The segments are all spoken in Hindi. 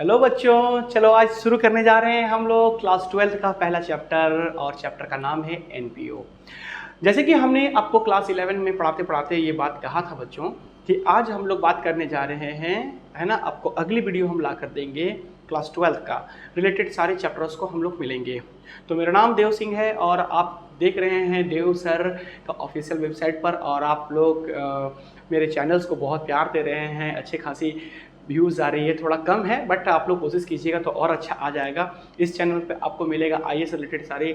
हेलो बच्चों, चलो आज शुरू करने जा रहे हैं हम लोग क्लास 12 का पहला चैप्टर और चैप्टर का नाम है एनपीओ। जैसे कि हमने आपको क्लास 11 में पढ़ाते पढ़ाते ये बात कहा था बच्चों कि आज हम लोग बात करने जा रहे हैं, है ना। आपको अगली वीडियो हम ला कर देंगे क्लास 12 का रिलेटेड सारे चैप्टर्स को हम लोग मिलेंगे। तो मेरा नाम देव सिंह है और आप देख रहे हैं देव सर का ऑफिशियल वेबसाइट पर, और आप लोग मेरे चैनल्स को बहुत प्यार दे रहे हैं। अच्छी खासी व्यूज़ आ रही है, थोड़ा कम है बट आप लोग कोशिश कीजिएगा तो और अच्छा आ जाएगा। इस चैनल पे आपको मिलेगा आईएएस रिलेटेड सारे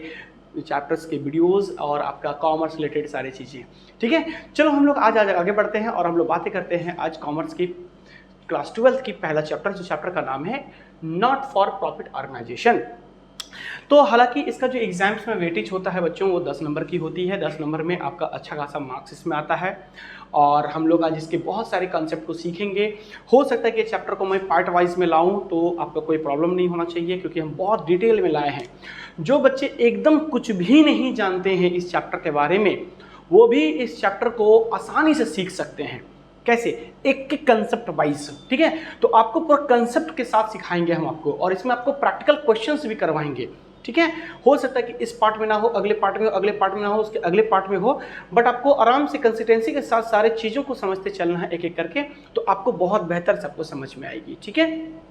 चैप्टर्स के वीडियोस और आपका कॉमर्स रिलेटेड सारी चीज़ें। ठीक है, चलो हम लोग आज आगे बढ़ते हैं और हम लोग बातें करते हैं आज कॉमर्स की क्लास 12 की पहला चैप्टर, जो चैप्टर का नाम है नॉट फॉर प्रॉफिट ऑर्गेनाइजेशन। तो हालांकि इसका जो एग्जाम्स में वेटेज होता है बच्चों वो 10 नंबर की होती है। 10 नंबर में आपका अच्छा खासा मार्क्स इसमें आता है और हम लोग आज इसके बहुत सारे कॉन्सेप्ट को सीखेंगे। हो सकता है कि चैप्टर को मैं पार्ट वाइज में लाऊं तो आपका कोई प्रॉब्लम नहीं होना चाहिए, क्योंकि हम बहुत डिटेल में लाए हैं। जो बच्चे एकदम कुछ भी नहीं जानते हैं इस चैप्टर के बारे में, वो भी इस चैप्टर को आसानी से सीख सकते हैं। कैसे? एक एक कंसेप्ट वाइज। ठीक है, तो आपको पूरा कंसेप्ट के साथ सिखाएंगे हम आपको, और इसमें आपको प्रैक्टिकल क्वेश्चंस भी करवाएंगे। ठीक है, हो सकता है कि इस पार्ट में ना हो, अगले पार्ट में हो, अगले पार्ट में ना हो, उसके अगले पार्ट में हो, बट आपको आराम से कंसिस्टेंसी के साथ सारे चीज़ों को समझते चलना है एक एक करके, तो आपको बहुत बेहतर सबको समझ में आएगी। ठीक है,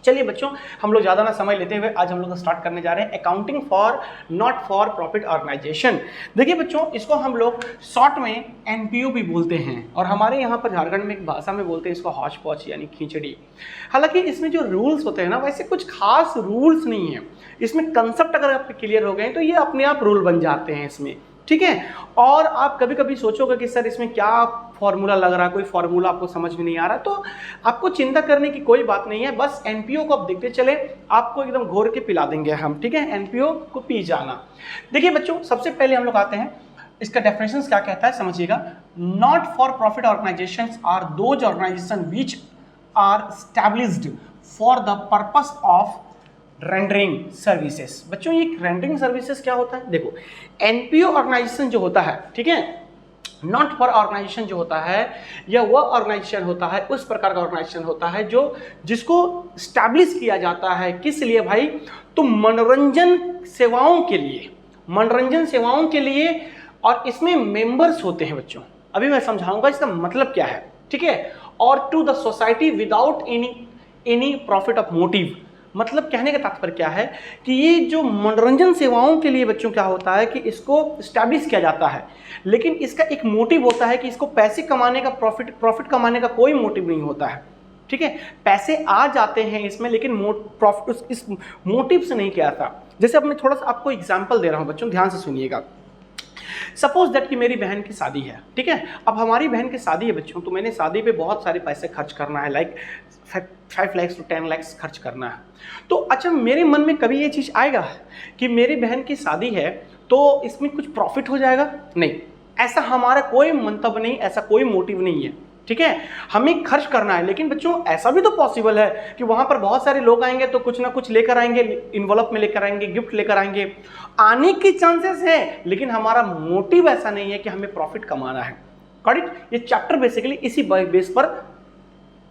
चलिए बच्चों, हम लोग ज़्यादा ना समय लेते हुए आज हम लोग स्टार्ट करने जा रहे हैं accounting for not for profit organization. देखिए बच्चों, इसको हम लोग शॉर्ट में एनपीओ भी बोलते हैं, और हमारे यहाँ पर झारखंड में एक भाषा में बोलते हैं इसको हौच पौच यानी खिचड़ी। हालांकि इसमें जो रूल्स होते हैं ना, वैसे कुछ खास रूल्स नहीं है इसमें। कंसेप्ट अगर आपके क्लियर हो गए तो ये अपने आप रूल बन जाते हैं इसमें। ठीक है, और आप कभी कभी सोचोगे कि सर इसमें क्या फॉर्मूला लग रहा है, कोई फॉर्मूला आपको समझ में नहीं आ रहा, तो आपको चिंता करने की कोई बात नहीं है। बस एनपीओ को आप देखते चले, आपको एकदम घोर के पिला देंगे हम। ठीक है, एनपीओ को पी जाना। देखिए बच्चों, सबसे पहले हम लोग आते हैं, इसका डेफिनेशन क्या कहता है समझिएगा। Not for profit organizations are those organization which are established for the purpose of rendering services. बच्चों, ये रेंडरिंग सर्विसेज क्या होता है? देखो, एनपीओ ऑर्गेनाइजेशन जो होता है, ठीक है, नॉट फॉर ऑर्गेनाइजेशन जो होता है, या वह ऑर्गेनाइजेशन होता है, उस प्रकार का ऑर्गेनाइजेशन होता है जो जिसको स्टैब्लिश किया जाता है। किस लिए भाई? तो मनोरंजन सेवाओं के लिए, मनोरंजन सेवाओं के लिए, और इसमें मेंबर्स होते हैं बच्चों। अभी मैं समझाऊंगा इसका मतलब क्या है। ठीक है, और to the society without any profit of motive. मतलब कहने का तात्पर्य क्या है कि ये जो मनोरंजन सेवाओं के लिए बच्चों क्या होता है कि इसको स्टैब्लिश किया जाता है, लेकिन इसका एक मोटिव होता है कि इसको पैसे कमाने का, प्रॉफिट कमाने का कोई मोटिव नहीं होता है। ठीक है, पैसे आ जाते हैं इसमें, लेकिन प्रॉफिट इस मोटिव से नहीं किया था। जैसे अब मैं थोड़ा सा आपको एग्जाम्पल दे रहा हूँ बच्चों, ध्यान से सुनिएगा। सपोज दैट कि मेरी बहन की शादी है। ठीक है, अब हमारी बहन की शादी है बच्चों, तो मैंने शादी पे बहुत सारे पैसे खर्च करना है, लाइक 5 लाख to 10 लाख खर्च करना है। तो अच्छा, मेरे मन में कभी ये चीज़ आएगा कि मेरी बहन की शादी है तो इसमें कुछ प्रॉफिट हो जाएगा? नहीं, ऐसा हमारा कोई मंतव्य नहीं, ऐसा कोई मोटिव नहीं है। ठीक है, हमें खर्च करना है, लेकिन बच्चों ऐसा भी तो पॉसिबल है कि वहां पर बहुत सारे लोग आएंगे तो कुछ ना कुछ लेकर आएंगे, इन्वॉल्व में लेकर आएंगे, गिफ्ट लेकर आएंगे, आने की चांसेस है, लेकिन हमारा मोटिव ऐसा नहीं है कि हमें प्रॉफिट कमाना है। करेक्ट, ये चैप्टर बेसिकली इसी बेस पर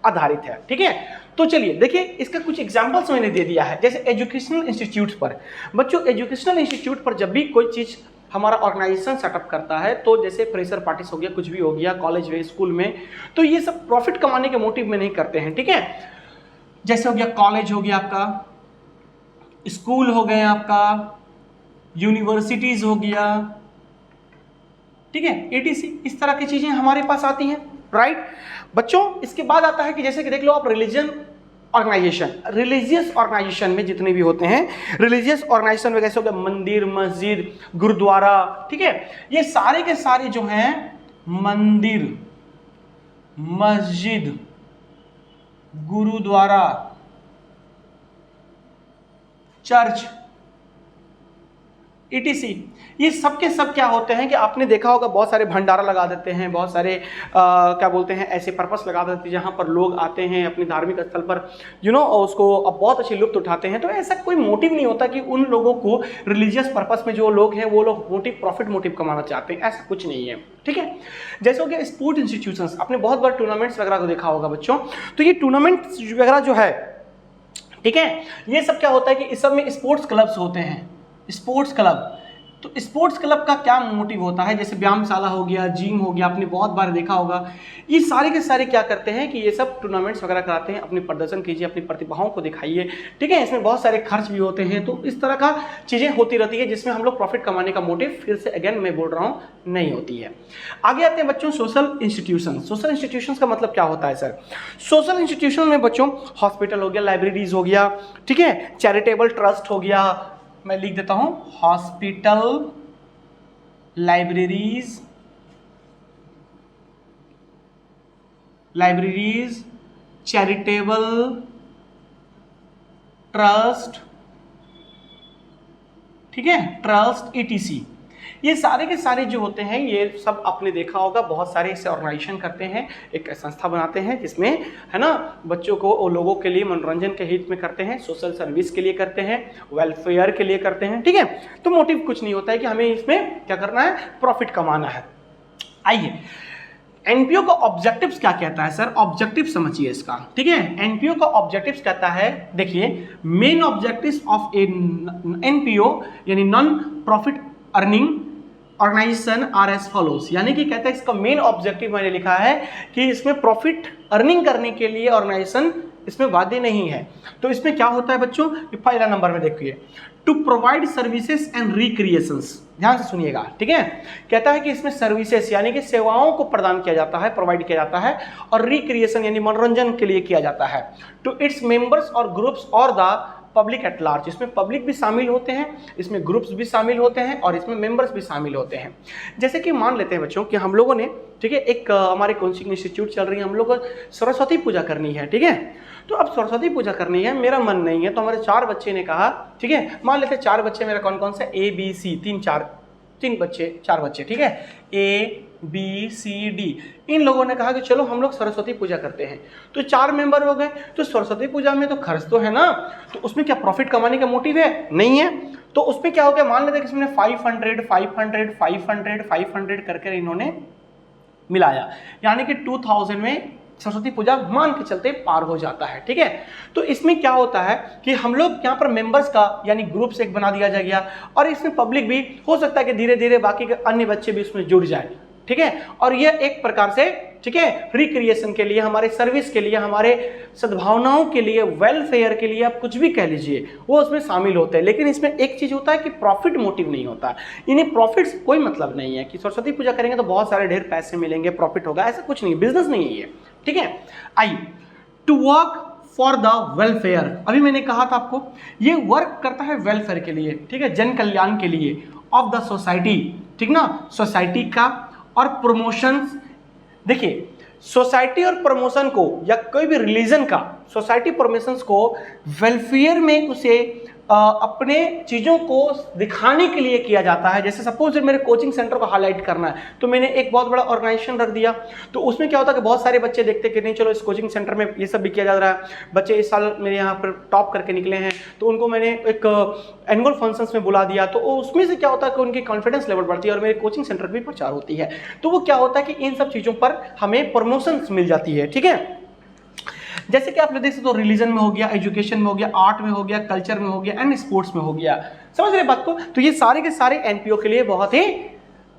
आधारित है। ठीक है, तो चलिए देखिए, इसका कुछ एग्जांपल्स मैंने दे दिया है। जैसे एजुकेशनल इंस्टीट्यूट पर बच्चों, एजुकेशनल इंस्टीट्यूट पर जब भी कोई चीज़ हमारा ऑर्गेनाइजेशन सेटअप करता है, तो जैसे फ्रेशर पार्टीज हो गया, कुछ भी हो गया, कॉलेज में, स्कूल में, तो ये सब प्रॉफिट कमाने के मोटिव में नहीं करते हैं। ठीक है, जैसे हो गया कॉलेज हो गया आपका, स्कूल हो गया आपका, यूनिवर्सिटीज हो गया, ठीक है, एटीसी, इस तरह की चीजें हमारे पास आती हैं। राइट बच्चों, इसके बाद आता है कि जैसे कि देख लो आप रिलीजन ऑर्गेनाइजेशन, रिलीजियस ऑर्गेनाइजेशन में जितने भी होते हैं, रिलीजियस ऑर्गेनाइजेशन में कैसे हो गया, मंदिर, मस्जिद, गुरुद्वारा। ठीक है, ये सारे के सारे जो हैं मंदिर, मस्जिद, गुरुद्वारा, चर्च, ETC, ये सब के सब क्या होते हैं कि आपने देखा होगा बहुत सारे भंडारा लगा देते हैं, बहुत सारे क्या बोलते हैं ऐसे पर्पस लगा देते हैं जहाँ पर लोग आते हैं अपने धार्मिक स्थल पर, उसको अब बहुत अच्छी लुत्फ उठाते हैं। तो ऐसा कोई मोटिव नहीं होता कि उन लोगों को रिलीजियस पर्पस में जो लोग हैं वो लोग प्रॉफिट मोटिव कमाना चाहते हैं, ऐसा कुछ नहीं है। ठीक है, जैसे हो गया स्पोर्ट इंस्टीट्यूशंस, आपने बहुत बार टूर्नामेंट्स वगैरह को देखा होगा बच्चों। तो ये टूर्नामेंट्स वगैरह जो है, ठीक है। ये सब क्या होता है कि इस सब में स्पोर्ट्स क्लब्स होते हैं, स्पोर्ट्स क्लब। तो स्पोर्ट्स क्लब का क्या मोटिव होता है, जैसे व्यायामशाला हो गया, जिम हो गया, आपने बहुत बार देखा होगा, ये सारे के सारे क्या करते हैं कि ये सब टूर्नामेंट्स वगैरह कराते हैं, अपने प्रदर्शन कीजिए, अपनी प्रतिभाओं को दिखाइए, ठीक है। इसमें बहुत सारे खर्च भी होते हैं, तो इस तरह का चीज़ें होती रहती है जिसमें हम लोग प्रॉफिट कमाने का मोटिव, फिर से अगेन मैं बोल रहा हूँ, नहीं होती है। आगे आते हैं बच्चों सोशल इंस्टीट्यूशन। सोशल इंस्टीट्यूशन का मतलब क्या होता है सर? सोशल इंस्टीट्यूशन में बच्चों हॉस्पिटल हो गया, लाइब्रेरीज हो गया, ठीक है, चैरिटेबल ट्रस्ट हो गया, मैं लिख देता हूं हॉस्पिटल, लाइब्रेरीज, चैरिटेबल ट्रस्ट, ठीक है, ट्रस्ट ETC, ये सारे के सारे जो होते हैं, ये सब आपने देखा होगा, बहुत सारे इसे ऑर्गेनाइजेशन करते हैं, एक संस्था बनाते हैं जिसमें, है ना, बच्चों को और लोगों के लिए मनोरंजन के हित में करते हैं, सोशल सर्विस के लिए करते हैं, वेलफेयर के लिए करते हैं, ठीक है। तो मोटिव कुछ नहीं होता है कि हमें इसमें क्या करना है, प्रॉफिट कमाना है। आइए एनपीओ का ऑब्जेक्टिव्स क्या कहता है सर? ऑब्जेक्टिव समझिए इसका, ठीक है। एनपीओ का ऑब्जेक्टिव्स कहता है, देखिए, main objectives of a NPO यानी non profit earning organisation are as follows, यानी कि कहता है इसका मेन ऑब्जेक्टिव मैंने लिखा है कि इसमें प्रॉफिट अर्निंग करने के लिए ऑर्गेनाइजेशन इसमें वादे नहीं है। तो इसमें क्या होता है बच्चों, पहला नंबर में देखिए, to provide services and recreations, ध्यान से सुनिएगा, ठीक है। कहता है कि इसमें सर्विसेज यानी कि सेवाओं को प्रदान किया जाता है, प्रोवाइड किया जाता है, और रिक्रिएशन यानी मनोरंजन के लिए किया जाता है, टू इट्स मेंबर्स और ग्रुप्स और द पब्लिक एट लार्ज। इसमें पब्लिक भी शामिल होते हैं, इसमें ग्रुप्स भी शामिल होते हैं, और इसमें मेंबर्स भी शामिल होते हैं। जैसे कि मान लेते हैं बच्चों कि हम लोगों ने, ठीक है, एक हमारे कोचिंग इंस्टीट्यूट चल रही है, हम लोग को सरस्वती पूजा करनी है, ठीक है। तो अब सरस्वती पूजा करनी है, मेरा मन नहीं है, तो हमारे 4 बच्चे ने कहा, ठीक है, मान लेते हैं 4 बच्चे, मेरा कौन कौन सा, ABC, 3 बच्चे, 4 बच्चे, ठीक है, ABCD, इन लोगों ने कहा कि चलो हम लोग सरस्वती पूजा करते हैं। तो 4 मेंबर हो गए, तो सरस्वती पूजा में तो खर्च तो है ना, तो उसमें क्या प्रॉफिट कमाने का मोटिव है? नहीं है। तो उसमें क्या हो गया, मान लेते हैं कि इसमें 500, 500, 500, 500 करके इन्होंने मिलाया, यानी कि 2000 में सरस्वती पूजा मान के चलते पार हो जाता है, ठीक है। तो इसमें क्या होता है कि हम लोग यहाँ पर मेंबर्स का यानी ग्रुप्स एक बना दिया जाएगा, और इसमें पब्लिक भी हो सकता है कि धीरे धीरे बाकी के अन्य बच्चे भी उसमें जुड़ जाए, ठीक है। और ये एक प्रकार से, ठीक है, रिक्रिएशन के लिए, हमारे सर्विस के लिए, हमारे सद्भावनाओं के लिए, वेलफेयर के लिए, आप कुछ भी कह लीजिए, वो उसमें शामिल होते हैं। लेकिन इसमें एक चीज होता है कि प्रॉफिट मोटिव नहीं होता, यानी प्रॉफिट से कोई मतलब नहीं है कि सरस्वती पूजा करेंगे तो बहुत सारे ढेर पैसे मिलेंगे, प्रॉफिट होगा, ऐसा कुछ नहीं, बिजनेस नहीं है ये, ठीक है। आइए, to work for the welfare, अभी मैंने कहा था आपको, ये वर्क करता है वेलफेयर के लिए, ठीक है, जन कल्याण के लिए, ऑफ द सोसाइटी, ठीक ना, सोसाइटी का, और प्रमोशंस। देखिए, सोसाइटी और प्रमोशन को, या कोई भी रिलीजन का सोसाइटी प्रमोशंस को वेलफेयर में उसे अपने चीज़ों को दिखाने के लिए किया जाता है। जैसे सपोज मेरे कोचिंग सेंटर को हाईलाइट करना है, तो मैंने एक बहुत बड़ा ऑर्गेनाइजेशन रख दिया, तो उसमें क्या होता है कि बहुत सारे बच्चे देखते कि नहीं, चलो इस कोचिंग सेंटर में ये सब भी किया जा रहा है, बच्चे इस साल मेरे यहाँ पर टॉप करके निकले हैं, तो उनको मैंने एक एनुअल फंक्शंस में बुला दिया, तो उसमें से क्या होता है कि उनकी कॉन्फिडेंस लेवल बढ़ती है, और मेरे कोचिंग सेंटर भी प्रचार होती है। तो वो क्या होता है कि इन सब चीज़ों पर हमें प्रमोशंस मिल जाती है, ठीक है। जैसे कि आप लोग देख सकते हो, रिलीजन में हो गया, एजुकेशन में हो गया, आर्ट में हो गया, कल्चर में हो गया, एंड स्पोर्ट्स में हो गया, समझ रहे बात को। तो ये सारे के सारे एनपीओ के लिए बहुत ही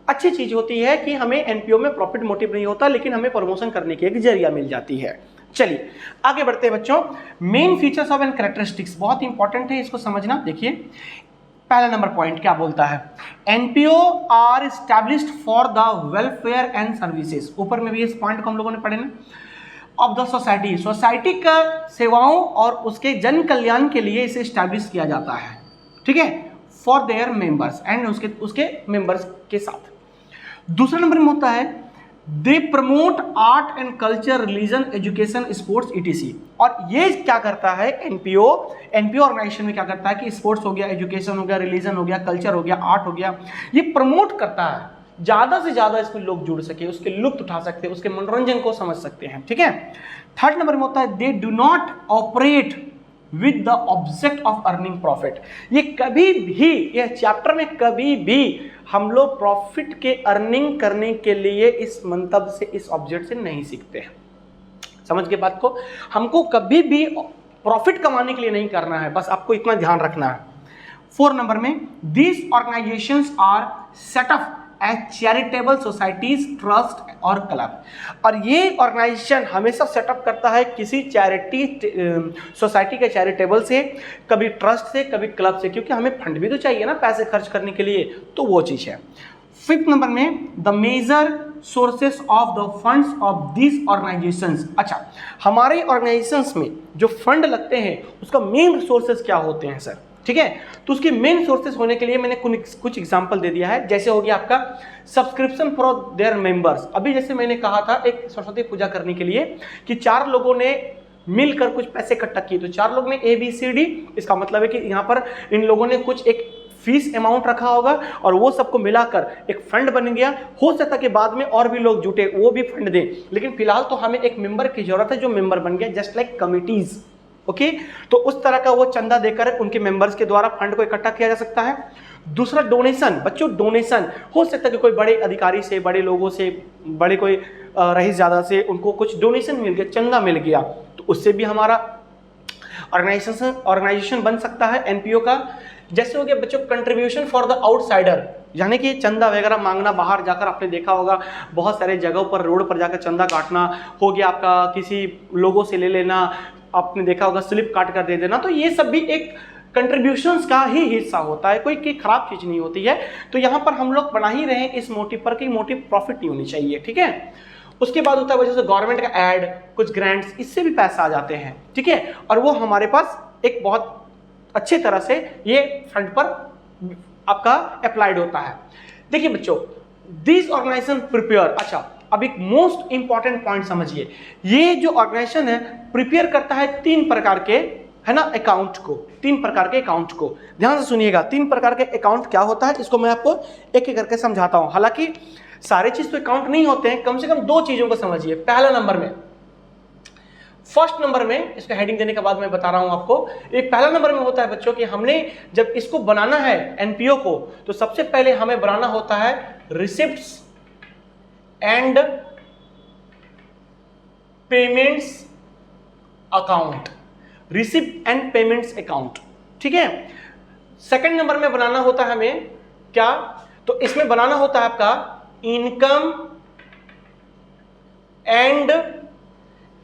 अच्छी चीज होती है कि हमें एनपीओ में प्रॉफिट मोटिव नहीं होता, लेकिन हमें प्रमोशन करने की एक जरिया मिल जाती है। चलिए आगे बढ़ते हैं बच्चों। Main features of and characteristics बहुत इंपॉर्टेंट है, इसको समझना। देखिए पहला नंबर पॉइंट क्या बोलता है, NPO are established for the welfare and services. ऊपर में भी इस पॉइंट को हम लोगों ने पढ़े ना, ऑफ द सोसाइटी, सोसाइटी का सेवाओं और उसके जन कल्याण के लिए इसे एस्टैब्लिश किया जाता है, ठीक है, फॉर देयर मेंबर्स एंड उसके मेंबर्स के साथ। दूसरा नंबर में होता है they promote art and culture, religion, education, sports ETC। और ये क्या करता है एनपीओ ऑर्गेनाइजेशन में क्या करता है कि स्पोर्ट्स हो गया, एजुकेशन हो गया, रिलीजन हो गया, कल्चर हो गया, आर्ट हो गया, ये प्रमोट करता है, ज्यादा से ज्यादा इसमें लोग जुड़ सके, उसके लुत्फ उठा सकते हैं, उसके मनोरंजन को समझ सकते हैं, ठीक है। थर्ड नंबर में होता है they do not operate with the object of earning profit. ये कभी भी, ये चैप्टर में कभी भी हम लोग प्रॉफिट के अर्निंग करने के लिए इस मंतव्य से, इस ऑब्जेक्ट से नहीं सीखते हैं। समझ के बात को, हमको कभी भी प्रॉफिट कमाने के लिए नहीं करना है, बस आपको इतना ध्यान रखना है। 4 नंबर में, these organizations are set up as charitable societies, trust और क्लब। और ये ऑर्गेनाइजेशन हमेशा सेटअप करता है किसी चैरिटी सोसाइटी के चैरिटेबल से, कभी ट्रस्ट से, कभी क्लब से, क्योंकि हमें फंड भी तो चाहिए ना पैसे खर्च करने के लिए, तो वो चीज़ है। 5th नंबर में, the major sources of the funds of this organizations. अच्छा, हमारे ऑर्गेनाइजेशंस में जो फंड लगते हैं उसका मेन सोर्सेस क्या होते हैं सर? ठीक है, तो उसके मेन सोर्सेस होने के लिए मैंने कुछ एग्जांपल दे दिया है। जैसे हो गया आपका सब्सक्रिप्शन फॉर देयर मेंबर्स। अभी जैसे मैंने कहा था एक सरस्वती पूजा करने के लिए कि 4 लोगों ने मिलकर कुछ पैसे इकट्ठा किए, तो 4 लोग ने ABCD, इसका मतलब है कि यहाँ पर इन लोगों ने कुछ एक फीस अमाउंट रखा होगा और वो सबको मिलाकर एक फंड बन गया। हो सकता है कि बाद में और भी लोग जुटे वो भी फंड दें, लेकिन फिलहाल तो हमें एक मेंबर की जरूरत है जो मेंबर बन गया, जस्ट लाइक कमिटीज। ओके, तो उस तरह का वो चंदा देकर उनके मेंबर्स के द्वारा फंड को इकट्ठा किया जा सकता है। दूसरा डोनेशन, बच्चों डोनेशन हो सकता है कि कोई बड़े अधिकारी से, बड़े लोगों से, बड़े कोई रईस ज़्यादा से उनको कुछ डोनेशन मिल गया, चंदा मिल गया, तो उससे भी हमारा ऑर्गेनाइजेशन बन सकता है NPO का। जैसे हो गया बच्चों कंट्रीब्यूशन फॉर द आउटसाइडर, यानी कि चंदा वगैरह मांगना, बाहर जाकर आपने देखा होगा बहुत सारे जगहों पर रोड पर जाकर चंदा काटना हो गया, आपका किसी लोगों से ले लेना, आपने देखा होगा स्लिप काट कर दे देना, तो ये सब भी एक कंट्रीब्यूशंस का ही हिस्सा होता है, कोई खराब चीज नहीं होती है। तो यहाँ पर हम लोग बना ही रहे हैं इस मोटिव पर कि मोटिव प्रॉफिट नहीं होनी चाहिए, ठीक है। उसके बाद होता है वजह से गवर्नमेंट का एड, कुछ ग्रांट्स, इससे भी पैसा आ जाते हैं, ठीक है, और वो हमारे पास एक बहुत अच्छी तरह से ये फंड पर आपका अप्लाइड होता है। देखिए बच्चों, दिस ऑर्गेनाइजेशन प्रिपेयर, अच्छा अब एक मोस्ट इंपॉर्टेंट पॉइंट समझिए, ये जो ऑर्गेनाइजेशन है प्रिपेयर करता है 3 प्रकार के, है ना, अकाउंट को, 3 प्रकार के अकाउंट को। ध्यान से सुनिएगा, 3 प्रकार के अकाउंट क्या होता है इसको मैं आपको एक एक करके समझाता हूं। हालांकि सारे चीज तो अकाउंट नहीं होते हैं, कम से कम 2 चीजों को समझिए। पहला नंबर में, फर्स्ट नंबर में, इसका हेडिंग देने के बाद मैं बता रहा हूं आपको, एक पहला नंबर में होता है बच्चों कि हमने जब इसको बनाना है एनपीओ को, तो सबसे पहले हमें बनाना होता है receipts and payments account, receipt and payments account, ठीक है। सेकंड नंबर में बनाना होता है हमें क्या, तो इसमें बनाना होता है आपका income and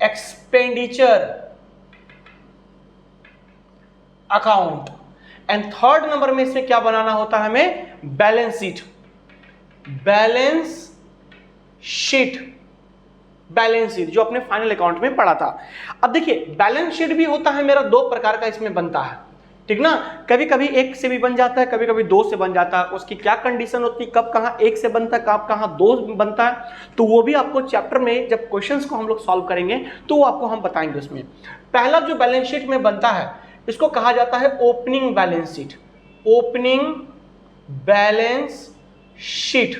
expenditure account, and third number में इसमें क्या बनाना होता है हमें, balance sheet, balance sheet, balance sheet जो अपने फाइनल अकाउंट में पढ़ा था। अब देखिए बैलेंस शीट भी होता है मेरा 2 प्रकार का इसमें बनता है, ठीक ना, कभी कभी 1 से भी बन जाता है, कभी कभी 2 से बन जाता है। उसकी क्या कंडीशन होती है, कब कहां 1 से बनता है, कब कहां 2 बनता है, तो वो भी आपको चैप्टर में जब क्वेश्चंस को हम लोग सॉल्व करेंगे तो वो आपको हम बताएंगे। उसमें पहला जो बैलेंस शीट में बनता है इसको कहा जाता है opening balance sheet, opening balance sheet,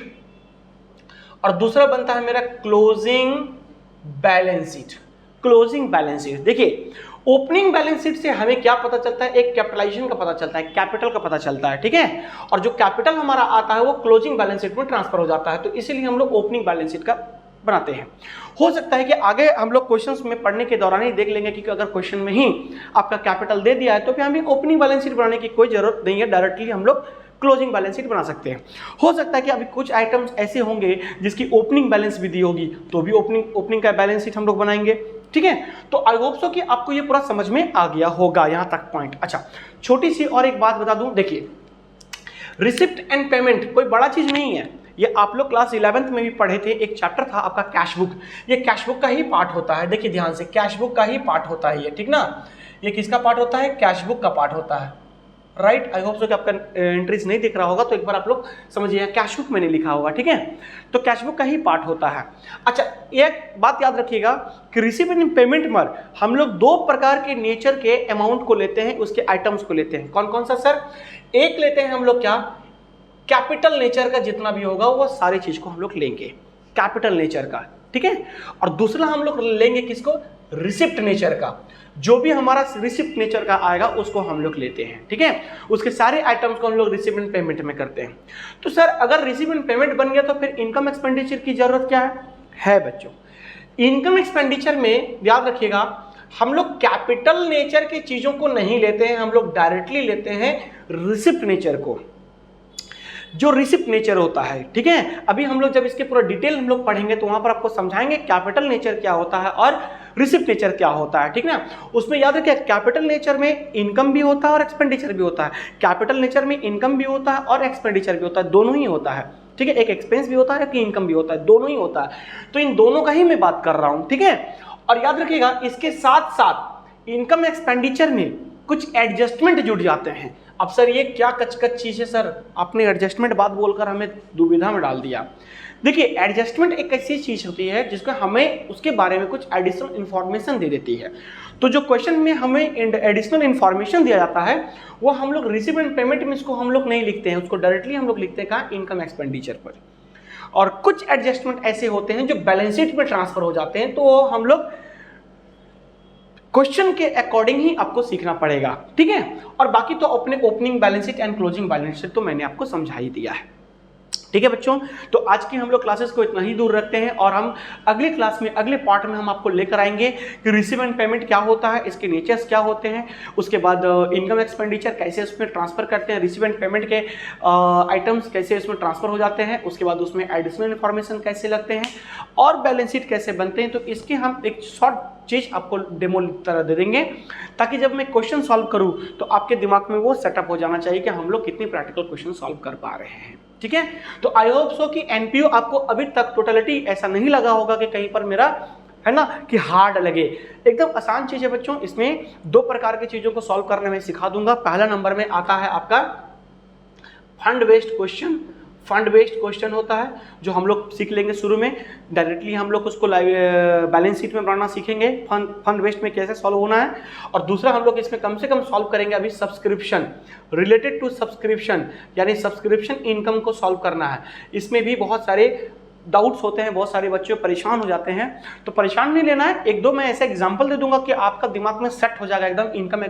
और दूसरा बनता है मेरा closing balance sheet, closing balance sheet. देखिए ओपनिंग बैलेंस शीट से हमें क्या पता चलता है, एक कैपिटलाइजेशन का पता चलता है, कैपिटल का पता चलता है, ठीक है, और जो कैपिटल हमारा आता है वो क्लोजिंग बैलेंस शीट में ट्रांसफर हो जाता है, तो इसीलिए हम लोग ओपनिंग बैलेंस शीट का बनाते हैं। हो सकता है कि आगे हम लोग क्वेश्चंस में पढ़ने के दौरान ही देख लेंगे कि अगर क्वेश्चन में ही आपका कैपिटल दे दिया है तो फिर हमें ओपनिंग बैलेंस शीट बनाने की कोई जरूरत नहीं है, डायरेक्टली हम लोग क्लोजिंग बैलेंस शीट बना सकते हैं। हो सकता है कि अभी कुछ आइटम्स ऐसे होंगे जिसकी ओपनिंग बैलेंस भी दी होगी, तो भी ओपनिंग का बैलेंस शीट हम लोग बनाएंगे, ठीक है। तो आई होप सो कि आपको ये पूरा समझ में आ गया होगा यहां तक पॉइंट। अच्छा छोटी सी और एक बात बता दूं, देखिए रिसिप्ट एंड पेमेंट कोई बड़ा चीज नहीं है, ये आप लोग क्लास 11th में भी पढ़े थे, एक चैप्टर था आपका कैश बुक, ये कैश बुक का ही पार्ट होता है। देखिए ध्यान से, कैश बुक का ही पार्ट होता है ये, ठीक ना, ये किसका पार्ट होता है, कैश बुक का पार्ट होता है, राइट। आई होप सो कि आपका एंट्रीज नहीं दिख रहा होगा तो एक बार आप लोग समझिए, कैश बुक मैंने लिखा होगा, ठीक है, तो कैश बुक का ही पार्ट होता है। अच्छा एक बात याद रखिएगा कि रिसीव एंड पेमेंट में हम लोग 2 प्रकार के नेचर के अमाउंट को लेते हैं, उसके आइटम्स को लेते हैं। कौन कौन सा सर, एक लेते हैं हम लोग क्या, कैपिटल नेचर का जितना भी होगा वो सारी चीज को हम लोग लेंगे, कैपिटल नेचर का, ठीक है, और दूसरा हम लोग लेंगे किसको, रिसिप्ट नेचर का, जो भी हमारा रिसिप्ट नेचर का आएगा उसको हम लोग लेते हैं, ठीक है, उसके सारे आइटम्स को हम लोग रिसीव एंड पेमेंट में करते हैं। तो सर अगर रिसीव एंड पेमेंट बन गया तो फिर इनकम एक्सपेंडिचर की जरूरत क्या है बच्चों। इनकम एक्सपेंडिचर में याद रखिएगा हम लोग कैपिटल नेचर की चीजों को नहीं लेते हैं, हम लोग डायरेक्टली लेते हैं रिसिप्ट नेचर को, जो रिसिप्ट नेचर होता है। ठीक है, अभी हम लोग जब इसके पूरा डिटेल हम लोग पढ़ेंगे तो वहां पर आपको समझाएंगे कैपिटल नेचर क्या होता है और रिसिप्ट नेचर क्या होता है। ठीक है ना, उसमें याद रखिए कैपिटल नेचर में इनकम भी होता है और एक्सपेंडिचर भी होता है। कैपिटल नेचर में इनकम भी होता है और एक्सपेंडिचर भी होता है, दोनों ही होता है। ठीक है, एक एक्सपेंस भी होता है, एक इनकम भी होता है, दोनों ही होता है। तो इन दोनों का ही मैं बात कर रहा हूं। ठीक है, और याद रखिएगा इसके साथ साथ इनकम एक्सपेंडिचर में कुछ एडजस्टमेंट जुड़ जाते हैं। अब सर ये क्या कच चीज है सर, आपने एडजस्टमेंट बात बोलकर हमें दुविधा में डाल दिया। देखिए एडजस्टमेंट एक ऐसी चीज होती है जिसको हमें उसके बारे में कुछ एडिशनल इंफॉर्मेशन दे देती है। तो जो क्वेश्चन में हमें एडिशनल इंफॉर्मेशन दिया जाता है वो हम लोग रिसीव एंड पेमेंट में इसको हम लोग नहीं लिखते हैं, उसको डायरेक्टली हम लोग लिखते हैं कहाँ, इनकम एक्सपेंडिचर पर। और कुछ एडजस्टमेंट ऐसे होते हैं जो बैलेंस शीट में ट्रांसफर हो जाते हैं, तो हम लोग क्वेश्चन के अकॉर्डिंग ही आपको सीखना पड़ेगा। ठीक है, और बाकी तो अपने opening balance sheet and closing balance sheet तो मैंने आपको समझा ही दिया है। ठीक है बच्चों, तो आज की हम लोग क्लासेस को इतना ही दूर रखते हैं और हम अगले क्लास में अगले पार्ट में हम आपको लेकर आएंगे कि रिसीव एंड पेमेंट क्या होता है, इसके नेचर्स क्या होते हैं, उसके बाद इनकम एक्सपेंडिचर कैसे उसमें ट्रांसफर करते हैं, रिसीव एंड पेमेंट के आइटम्स कैसे उसमें ट्रांसफर हो जाते हैं, उसके बाद उसमें एडिशनल इंफॉर्मेशन कैसे लगते हैं और बैलेंस शीट कैसे बनते हैं। तो इसके हम एक शॉर्ट चीज आपको डेमो तरह दे देंगे ताकि जब मैं क्वेश्चन सॉल्व करूं तो आपके दिमाग में वो सेटअप हो जाना चाहिए कि हम लोग कितनी प्रैक्टिकल क्वेश्चन सॉल्व कर पा रहे हैं। ठीक है, तो आई होप सो कि एनपीओ आपको अभी तक टोटलिटी ऐसा नहीं लगा होगा कि कहीं पर मेरा है ना कि हार्ड लगे। एकदम आसान चीज है बच्चों, इसमें दो प्रकार की चीजों को सॉल्व करने में सिखा दूंगा। पहला नंबर में आता है आपका fund based question. Fund based question होता है जो हम लोग सीख लेंगे शुरू में, डायरेक्टली हम लोग उसको बैलेंस शीट में बनाना सीखेंगे, फंड बेस्ड में कैसे सॉल्व होना है। और दूसरा हम लोग इसमें कम से कम सॉल्व करेंगे अभी सब्सक्रिप्शन, रिलेटेड टू सब्सक्रिप्शन, यानी सब्सक्रिप्शन इनकम को सॉल्व करना है। इसमें भी बहुत सारे डाउट्स होते हैं, बहुत सारे बच्चे परेशान हो जाते हैं, तो परेशान नहीं लेना है। एक दो मैं ऐसे एग्जांपल दे दूंगा कि आपका दिमाग में सेट हो जाएगा एकदम। इनकम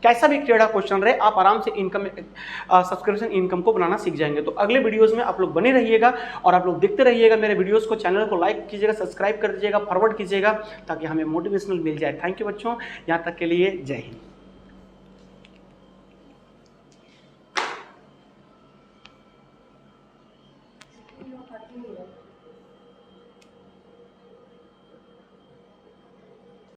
कैसा भी टेढ़ा क्वेश्चन रहे, आप आराम से इनकम सब्सक्रिप्शन इनकम को बनाना सीख जाएंगे। तो अगले वीडियोस में आप लोग बने रहिएगा और आप लोग देखते रहिएगा मेरे वीडियोस को। चैनल को लाइक कीजिएगा, सब्सक्राइब कर दीजिएगा, फॉरवर्ड कीजिएगा ताकि हमें मोटिवेशनल मिल जाए। थैंक यू बच्चों, यहाँ तक के लिए जय हिंद।